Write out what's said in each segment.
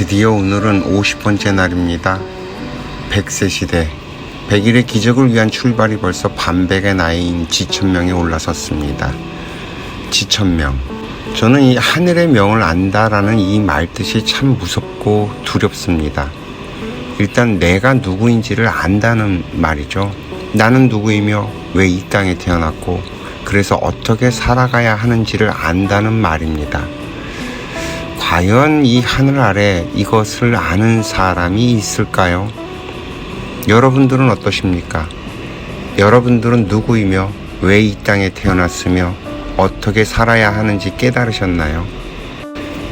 드디어 오늘은 50번째 날입니다. 100세 시대, 100일의 기적을 위한 출발이 벌써 반백의 나이인 지천명에 올라섰습니다. 지천명. 저는 이 하늘의 명을 안다라는 이 말뜻이 참 무섭고 두렵습니다. 일단 내가 누구인지를 안다는 말이죠. 나는 누구이며 왜 이 땅에 태어났고 그래서 어떻게 살아가야 하는지를 안다는 말입니다. 과연 이 하늘 아래 이것을 아는 사람이 있을까요? 여러분들은 어떠십니까? 여러분들은 누구이며 왜 이 땅에 태어났으며 어떻게 살아야 하는지 깨달으셨나요?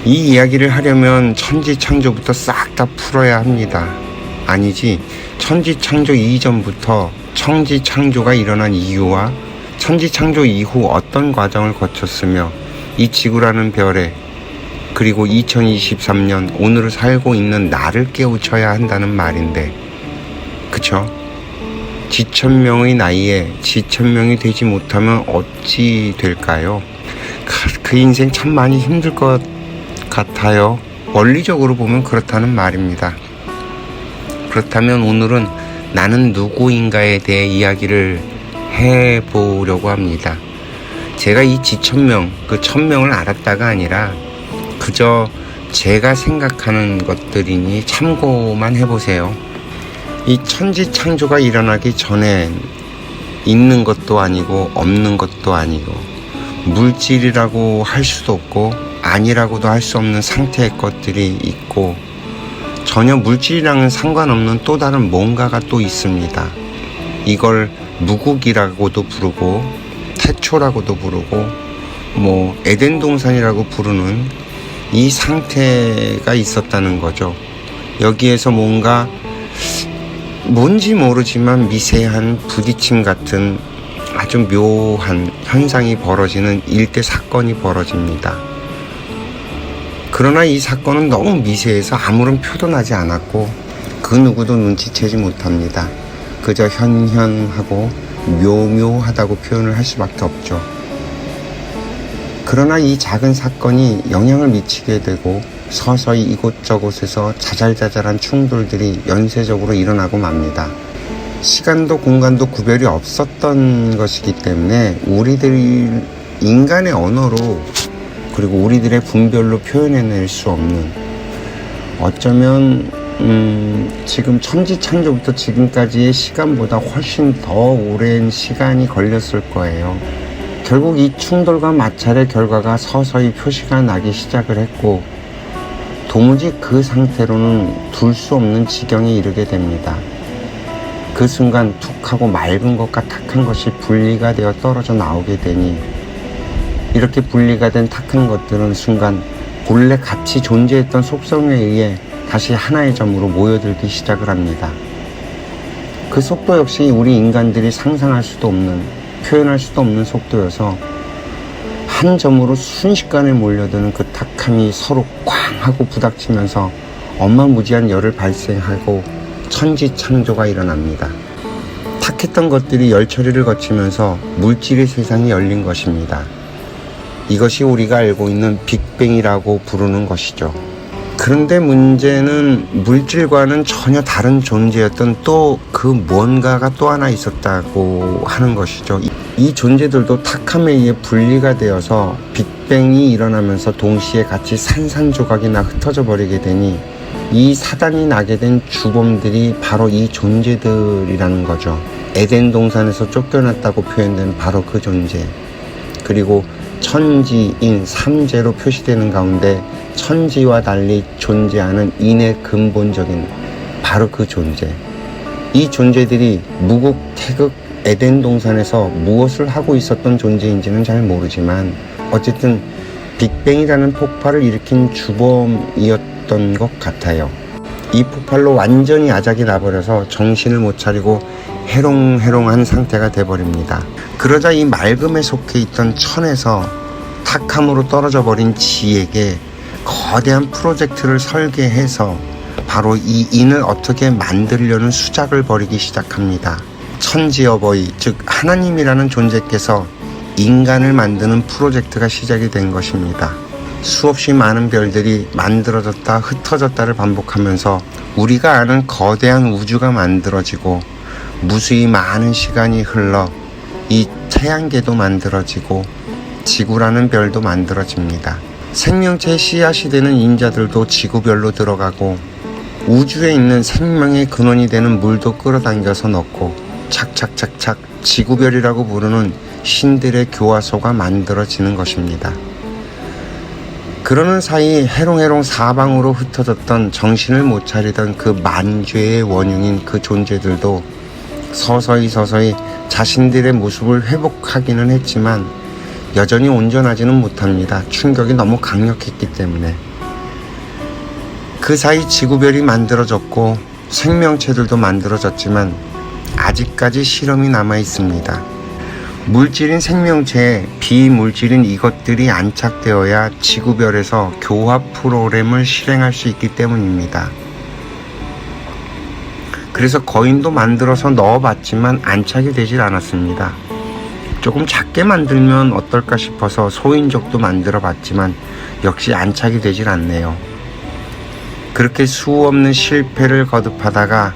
이 이야기를 하려면 천지창조부터 싹 다 풀어야 합니다. 아니지, 천지창조 이전부터 천지창조가 일어난 이유와 천지창조 이후 어떤 과정을 거쳤으며 이 지구라는 별에 그리고 2023년 오늘을 살고 있는 나를 깨우쳐야 한다는 말인데, 그쵸? 지천명의 나이에 지천명이 되지 못하면 어찌 될까요? 그 인생 참 많이 힘들 것 같아요. 원리적으로 보면 그렇다는 말입니다. 그렇다면 오늘은 나는 누구인가에 대해 이야기를 해보려고 합니다. 제가 이 지천명, 그 천명을 알았다가 아니라 그저 제가 생각하는 것들이니 참고만 해보세요. 이 천지창조가 일어나기 전에 있는 것도 아니고 없는 것도 아니고 물질이라고 할 수도 없고 아니라고도 할 수 없는 상태의 것들이 있고 전혀 물질이랑은 상관없는 또 다른 뭔가가 또 있습니다. 이걸 무국이라고도 부르고 태초라고도 부르고 에덴 동산이라고 부르는 이 상태가 있었다는 거죠. 여기에서 뭔지 모르지만 미세한 부딪힘 같은 아주 묘한 현상이 벌어지는 일대 사건이 벌어집니다. 그러나 이 사건은 너무 미세해서 아무런 표도 나지 않았고 그 누구도 눈치채지 못합니다. 그저 현현하고 묘묘하다고 표현을 할 수밖에 없죠. 그러나 이 작은 사건이 영향을 미치게 되고 서서히 이곳저곳에서 자잘자잘한 충돌들이 연쇄적으로 일어나고 맙니다. 시간도 공간도 구별이 없었던 것이기 때문에 우리들 인간의 언어로 그리고 우리들의 분별로 표현해낼 수 없는, 어쩌면 지금 천지창조부터 지금까지의 시간보다 훨씬 더 오랜 시간이 걸렸을 거예요. 결국 이 충돌과 마찰의 결과가 서서히 표시가 나기 시작을 했고 도무지 그 상태로는 둘 수 없는 지경에 이르게 됩니다. 그 순간 툭하고 맑은 것과 탁한 것이 분리가 되어 떨어져 나오게 되니 이렇게 분리가 된 탁한 것들은 순간 본래 같이 존재했던 속성에 의해 다시 하나의 점으로 모여들기 시작을 합니다. 그 속도 역시 우리 인간들이 상상할 수도 없는, 표현할 수도 없는 속도여서 한 점으로 순식간에 몰려드는 그 탁함이 서로 꽝 하고 부닥치면서 어마무지한 열을 발생하고 천지창조가 일어납니다. 탁했던 것들이 열 처리를 거치면서 물질의 세상이 열린 것입니다. 이것이 우리가 알고 있는 빅뱅이라고 부르는 것이죠. 그런데 문제는 물질과는 전혀 다른 존재였던 또 그 뭔가가 또 하나 있었다고 하는 것이죠. 이 존재들도 탁함에 의해 분리가 되어서 빅뱅이 일어나면서 동시에 같이 산산조각이나 흩어져 버리게 되니 이 사단이 나게 된 주범들이 바로 이 존재들이라는 거죠. 에덴 동산에서 쫓겨났다고 표현된 바로 그 존재, 그리고 천지인 삼재로 표시되는 가운데 천지와 달리 존재하는 인의 근본적인 바로 그 존재. 이 존재들이 무국, 태극, 에덴 동산에서 무엇을 하고 있었던 존재인지는 잘 모르지만 어쨌든 빅뱅이라는 폭발을 일으킨 주범이었던 것 같아요. 이 폭발로 완전히 아작이 나버려서 정신을 못 차리고 해롱해롱한 상태가 돼버립니다. 그러자 이 맑음에 속해 있던 천에서 탁함으로 떨어져 버린 지에게 거대한 프로젝트를 설계해서 바로 이 인을 어떻게 만들려는 수작을 벌이기 시작합니다. 천지어버이, 즉 하나님이라는 존재께서 인간을 만드는 프로젝트가 시작이 된 것입니다. 수없이 많은 별들이 만들어졌다 흩어졌다를 반복하면서 우리가 아는 거대한 우주가 만들어지고 무수히 많은 시간이 흘러 이 태양계도 만들어지고 지구라는 별도 만들어집니다. 생명체의 씨앗이 되는 인자들도 지구별로 들어가고 우주에 있는 생명의 근원이 되는 물도 끌어당겨서 넣고 착착착착 지구별이라고 부르는 신들의 교화소가 만들어지는 것입니다. 그러는 사이 해롱해롱 사방으로 흩어졌던 정신을 못 차리던 그 만죄의 원흉인 그 존재들도 서서히 자신들의 모습을 회복하기는 했지만 여전히 온전하지는 못합니다. 충격이 너무 강력했기 때문에. 그 사이 지구별이 만들어졌고 생명체들도 만들어졌지만 아직까지 실험이 남아 있습니다. 물질인 생명체에 비물질인 이것들이 안착되어야 지구별에서 교화 프로그램을 실행할 수 있기 때문입니다. 그래서 거인도 만들어서 넣어봤지만 안착이 되질 않았습니다. 조금 작게 만들면 어떨까 싶어서 소인족도 만들어봤지만 역시 안착이 되질 않네요. 그렇게 수없는 실패를 거듭하다가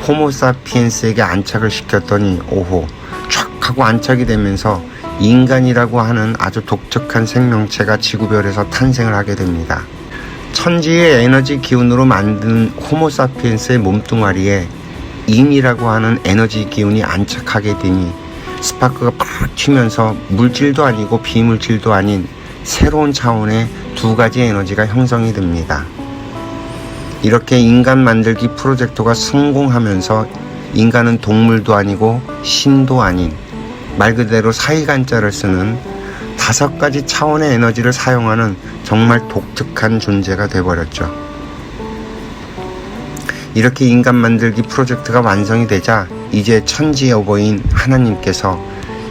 호모사피엔스에게 안착을 시켰더니 오호 촥 하고 안착이 되면서 인간이라고 하는 아주 독특한 생명체가 지구별에서 탄생을 하게 됩니다. 천지의 에너지 기운으로 만든 호모사피엔스의 몸뚱아리에 임이라고 하는 에너지 기운이 안착하게 되니 스파크가 팍 튀면서 물질도 아니고 비물질도 아닌 새로운 차원의 두 가지 에너지가 형성이 됩니다. 이렇게 인간 만들기 프로젝트가 성공하면서 인간은 동물도 아니고 신도 아닌 말 그대로 사이간자를 쓰는 5가지 차원의 에너지를 사용하는 정말 독특한 존재가 되어버렸죠. 이렇게 인간 만들기 프로젝트가 완성이 되자 이제 천지의 어버이인 하나님께서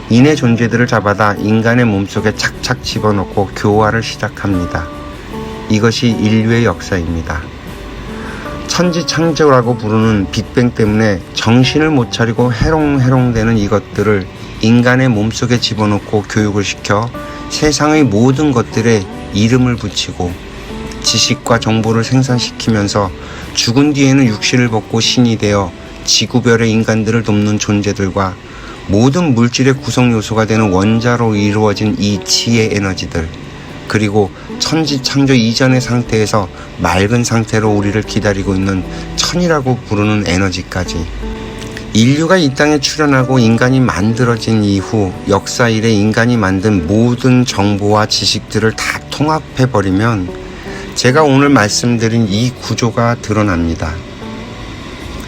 인의 존재들을 잡아다 인간의 몸속에 착착 집어넣고 교화를 시작합니다. 이것이 인류의 역사입니다. 천지창조라고 부르는 빅뱅 때문에 정신을 못 차리고 해롱해롱대는 이것들을 인간의 몸속에 집어넣고 교육을 시켜 세상의 모든 것들에 이름을 붙이고 지식과 정보를 생산시키면서 죽은 뒤에는 육신을 벗고 신이 되어 지구별의 인간들을 돕는 존재들과 모든 물질의 구성 요소가 되는 원자로 이루어진 이 지의 에너지들, 그리고 천지 창조 이전의 상태에서 맑은 상태로 우리를 기다리고 있는 천이라고 부르는 에너지까지, 인류가 이 땅에 출현하고 인간이 만들어진 이후 역사 이래 인간이 만든 모든 정보와 지식들을 다 통합해버리면 제가 오늘 말씀드린 이 구조가 드러납니다.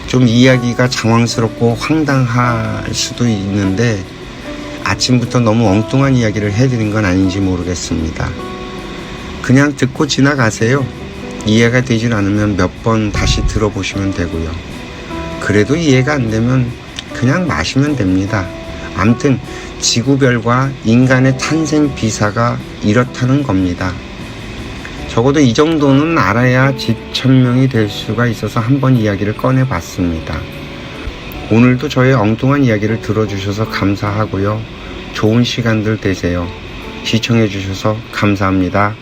좀 이야기가 장황스럽고 황당할 수도 있는데 아침부터 너무 엉뚱한 이야기를 해드린 건 아닌지 모르겠습니다. 그냥 듣고 지나가세요. 이해가 되질 않으면 몇 번 다시 들어보시면 되고요. 그래도 이해가 안 되면 그냥 마시면 됩니다. 아무튼 지구별과 인간의 탄생 비사가 이렇다는 겁니다. 적어도 이 정도는 알아야 지천명이 될 수가 있어서 한번 이야기를 꺼내봤습니다. 오늘도 저의 엉뚱한 이야기를 들어주셔서 감사하고요. 좋은 시간들 되세요. 시청해주셔서 감사합니다.